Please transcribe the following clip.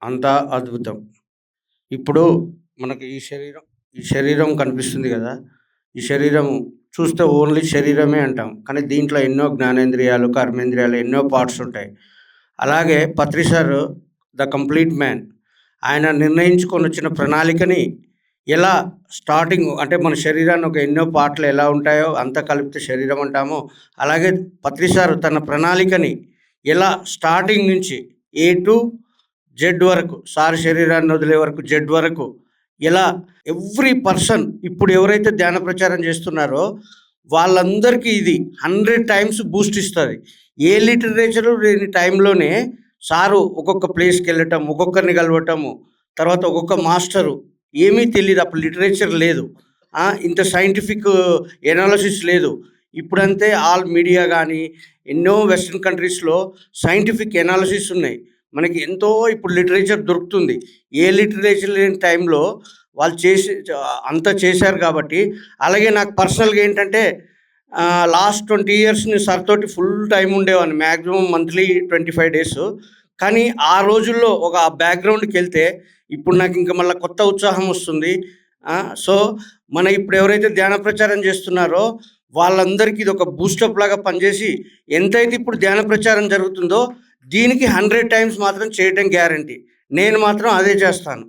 అంతా అద్భుతం. ఇప్పుడు మనకి ఈ శరీరం కనిపిస్తుంది గదా! ఈ శరీరం చూస్తే ఓన్లీ శరీరమే అంటాం. కానీ దీంట్లో ఎన్నో జ్ఞానేంద్రియాలు, కర్మేంద్రియాలు ఎన్నో పార్ట్స్ ఉంటాయి. అలాగే పత్రి సారు ద కంప్లీట్ మ్యాన్. ఆయన నిర్ణయించుకొనొచ్చిన ప్రణాళికని ఎలా స్టార్టింగ్ అంటే మన శరీరాన్ని ఒక ఎన్నో పార్ట్‌లు ఎలా ఉంటాయో అంతా కలిపితే శరీరం అంటామో, అలాగే పత్రి సారు తన ప్రణాళికని ఎలా స్టార్టింగ్ నుంచి ఏ టు జెడ్ వరకు సార్ శరీరాన్ని వదిలే వరకు జెడ్ వరకు ఎలా ఎవ్రీ పర్సన్ ఇప్పుడు ఎవరైతే ధ్యాన ప్రచారం చేస్తున్నారో వాళ్ళందరికీ ఇది 100 టైమ్స్ బూస్ట్ ఇస్తది. ఏ లిటరేచరు లేని టైంలోనే సారు ఒక్కొక్క ప్లేస్‌కెళ్ళటం, ఒక్కొక్కరిని కలవటము, తర్వాత ఒక్కొక్క మాస్టరు ఏమీ తెలీదు. అప్పుడు లిటరేచర్ లేదు. ఇంత సైంటిఫిక్ ఎనాలిసిస్ లేదు. ఇప్పుడంతే ఆల్ మీడియా గానీ, ఎన్నో వెస్టర్న్ కంట్రీస్‌లో సైంటిఫిక్ ఎనాలిసిస్ ఉన్నాయి. మనకి ఎంతో ఇప్పుడు లిటరేచర్ దొరుకుతుంది. ఏ లిటరేచర్ లేని టైంలో వాళ్ళు చేసి అంతా చేశారు కాబట్టి, అలాగే నాకు పర్సనల్‌గా ఏంటంటే లాస్ట్ 20 ఇయర్స్ నేను సార్ తోటి ఫుల్ టైమ్ ఉండేవాడిని. Maximum monthly 25 days. కానీ ఆ రోజుల్లో ఒక బ్యాక్‌గ్రౌండ్‌కెళ్తే ఇప్పుడు నాకింక మళ్ళా కొత్త ఉత్సాహం వస్తుంది. సో, మన ఇప్పుడు ఎవరైతే ధ్యాన ప్రచారం చేస్తున్నారో వాళ్ళందరికీ ఇదొక బూస్టప్ లాగా పనిచేసి ఎంతైతే ఇప్పుడు ధ్యాన ప్రచారం జరుగుతుందో దీనికి 100 టైమ్స్ మాత్రం చేయటం గ్యారంటీ. నేను మాత్రం అదే చేస్తాను.